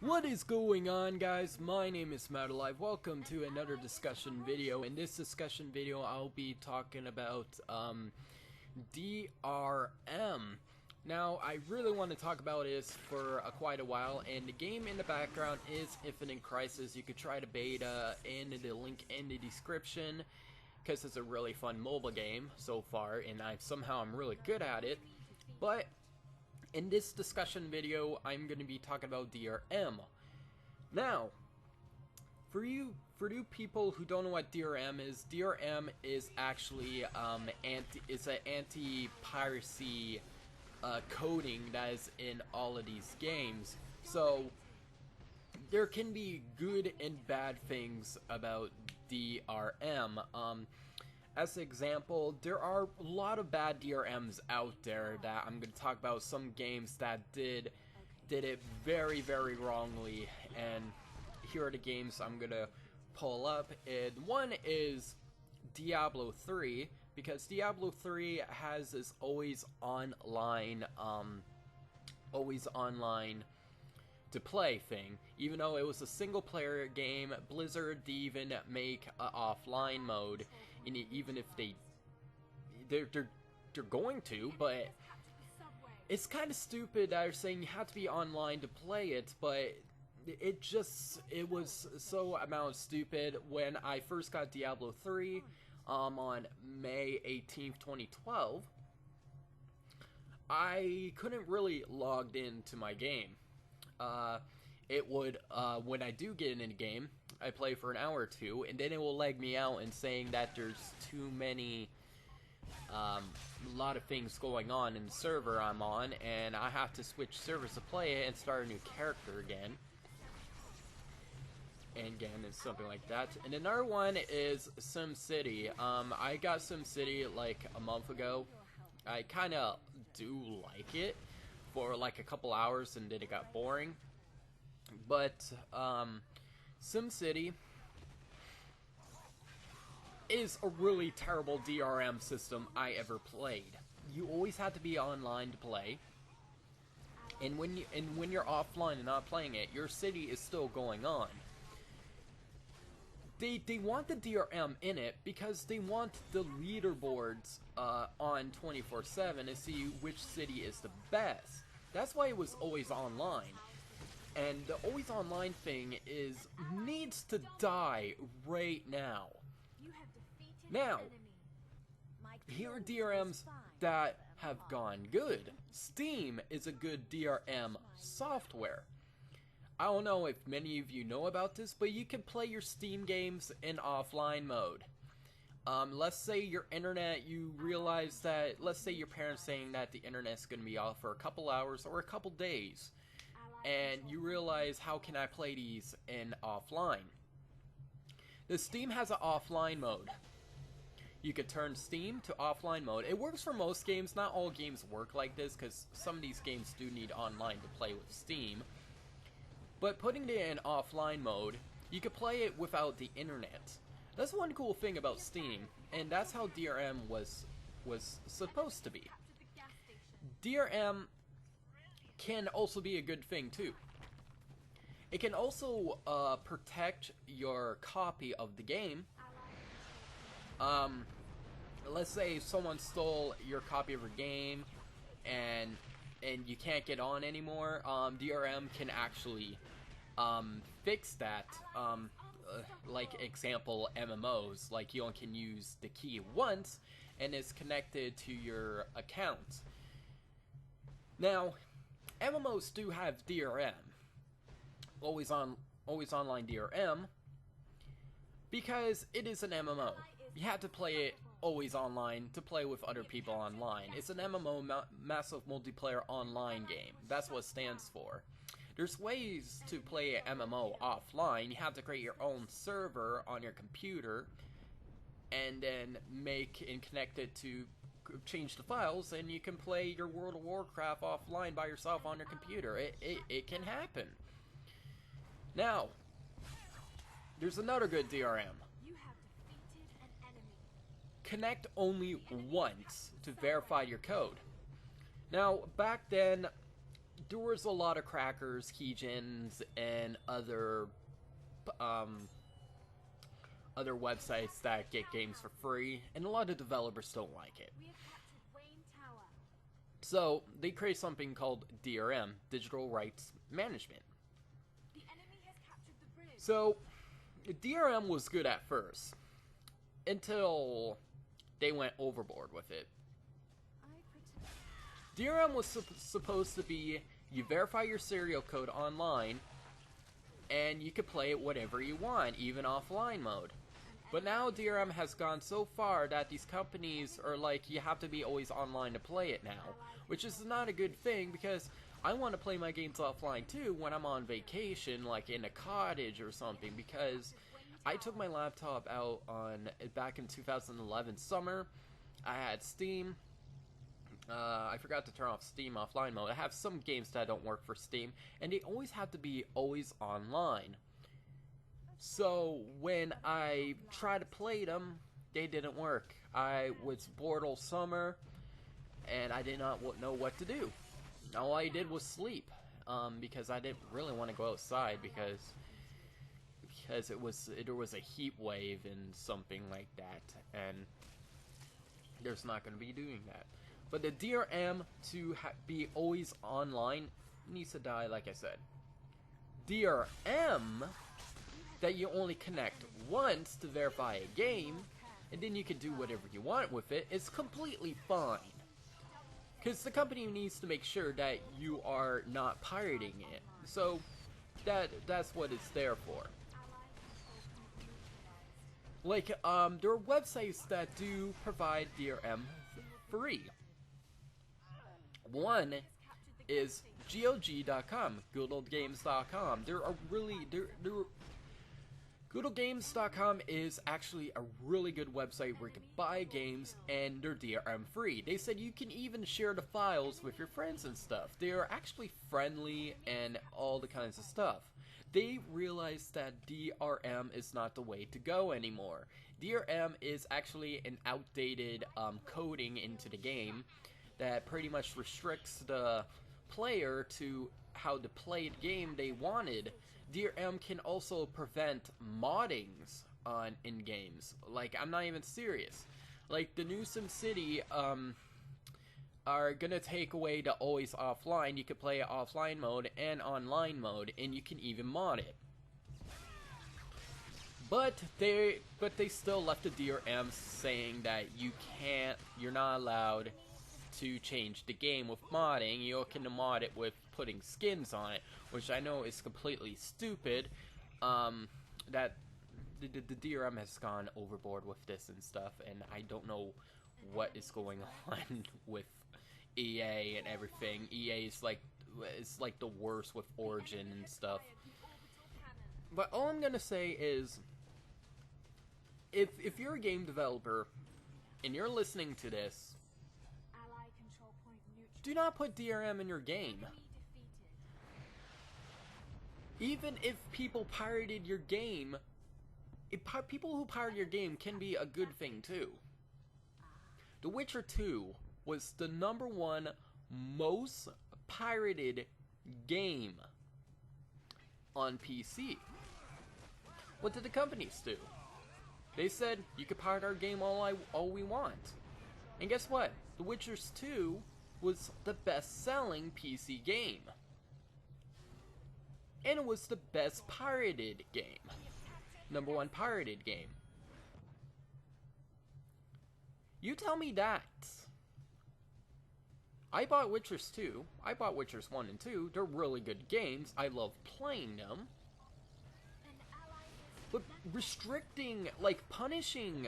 What is going on, guys? My name is Matt Alive. Welcome to another discussion video. In this discussion video, I'll be talking about DRM. Now, I really want to talk about this for quite a while, and the game in the background is Infinite Crisis. You could try the beta in the link in the description, because it's a really fun mobile game so far, and I'm really good at it. But in this discussion video, I'm going to be talking about DRM. Now, for you people who don't know what DRM is actually an anti-piracy coding that is in all of these games. So there can be good and bad things about DRM. As an example, there are a lot of bad DRMs out there that I'm going to talk about. Some games that did it very, very wrongly, and here are the games I'm going to pull up. And one is Diablo 3, because Diablo 3 has this always online to play thing. Even though it was a single player game, Blizzard didn't even make an offline mode. And even if they're going to, but it's kind of stupid that they're saying you have to be online to play it. But it was so amount stupid. When I first got Diablo 3 on May 18th, 2012, I couldn't really log into my game. It would, when I do get in a game, I play for an hour or two, and then it will lag me out and saying that there's too many, a lot of things going on in the server I'm on, and I have to switch servers to play it and start a new character again. And again, it's something like that. And another one is SimCity. I got SimCity like a month ago. I kind of do like it for like a couple hours, and then it got boring. But SimCity is a really terrible DRM system I ever played. You always have to be online to play, and when you're offline and not playing it, your city is still going on. They want the DRM in it because they want the leaderboards on 24/7 to see which city is the best. That's why it was always online. And the always online thing needs to die right now. Now, here are DRMs that have gone good. Steam is a good DRM software. I don't know if many of you know about this, but you can play your Steam games in offline mode. Let's say your internet, you realize that, let's say your parents saying that the internet's going to be off for a couple hours or a couple days. And you realize, how can I play these in offline? The Steam has an offline mode. You could turn Steam to offline mode. It works for most games. Not all games work like this, because some of these games do need online to play with Steam. But putting it in offline mode, you could play it without the internet. That's one cool thing about Steam, and that's how DRM was supposed to be. DRM can also be a good thing too. It can also protect your copy of the game. Let's say someone stole your copy of your game and you can't get on anymore. DRM can actually fix that. Like example, MMOs, like you only can use the key once and it's connected to your account. Now, MMOs do have DRM, always online DRM, because it is an MMO. You have to play it always online to play with other people online. It's an MMO, massive multiplayer online game. That's what it stands for. There's ways to play an MMO offline. You have to create your own server on your computer, and then make and connect it to change the files, and you can play your World of Warcraft offline by yourself on your computer. It can happen. Now, there's another good DRM. Connect only once to verify your code. Now, back then, there was a lot of crackers, keygens, and um, other websites that get games for free, and a lot of developers don't like it. So they create something called DRM, Digital Rights Management. So DRM was good at first, until they went overboard with it. DRM was supposed to be, you verify your serial code online, and you could play it whatever you want, even offline mode. But now DRM has gone so far that these companies are like, you have to be always online to play it now. Which is not a good thing, because I want to play my games offline too when I'm on vacation, like in a cottage or something, because I took my laptop out back in 2011 summer. I had Steam. I forgot to turn off Steam offline mode. I have some games that don't work for Steam, and they always have to be always online. So when I tried to play them, they didn't work. I was bored all summer, and I did not know what to do. All I did was sleep, because I didn't really want to go outside, because there was a heat wave and something like that, and there's not going to be doing that. But the DRM to be always online needs to die, like I said. DRM that you only connect once to verify a game, and then you can do whatever you want with it, is completely fine. Because the company needs to make sure that you are not pirating it. So that's what it's there for. Like, there are websites that do provide DRM free. One is GOG.com, GoodOldGames.com. GoodOldGames.com is actually a really good website where you can buy games and they're DRM free. They said you can even share the files with your friends and stuff. They are actually friendly and all the kinds of stuff. They realized that DRM is not the way to go anymore. DRM is actually an outdated coding into the game that pretty much restricts the player to how to play the game they wanted. DRM can also prevent moddings in games. Like, I'm not even serious. Like, the new SimCity are gonna take away the always offline. You can play it offline mode and online mode, and you can even mod it. But they still left the DRM saying that you're not allowed to change the game with modding. You can mod it with putting skins on it, which I know is completely stupid. That the DRM has gone overboard with this and stuff, and I don't know what is going on with EA and everything. EA is like the worst with Origin and stuff. But all I'm gonna say is, if you're a game developer and you're listening to this, do not put DRM in your game. Even if people pirated your game, people who pirate your game can be a good thing too. The Witcher 2 was the #1 most pirated game on PC. What did the companies do? They said, you can pirate our game all we want. And guess what? The Witcher 2 was the best-selling PC game. And it was the best pirated game. #1 pirated game. You tell me that. I bought Witchers 2. I bought Witchers 1 and 2. They're really good games. I love playing them. But restricting, like punishing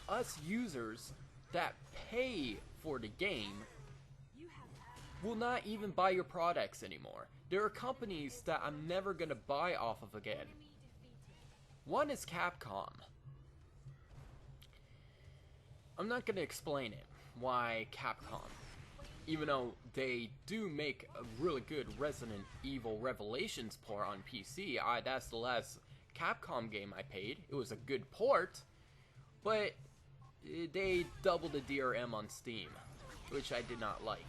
us users that pay for the game will not even buy your products anymore. There are companies that I'm never gonna buy off of again. One is Capcom. I'm not gonna explain it, why Capcom, even though they do make a really good Resident Evil Revelations port on PC. That's the last Capcom game I paid. It was a good port, but they doubled the DRM on Steam, which I did not like.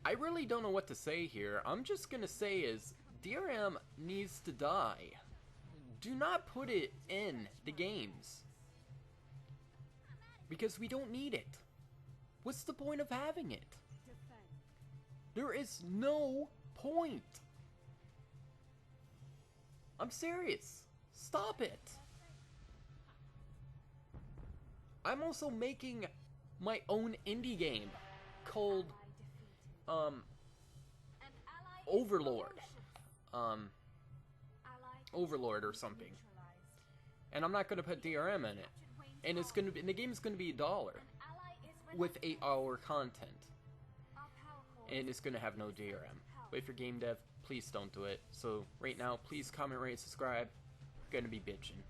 I really don't know what to say here. I'm just gonna say is DRM needs to die. Do not put it in the games. Because we don't need it. What's the point of having it? There is no point. I'm serious. Stop it. I'm also making my own indie game called Overlord. Overlord or something. And I'm not gonna put DRM in it. And it's gonna be, and the game is gonna be $1 with 8-hour content. And it's gonna have no DRM. But if you're game dev, please don't do it. So right now, please comment, rate, subscribe. Gonna be bitching.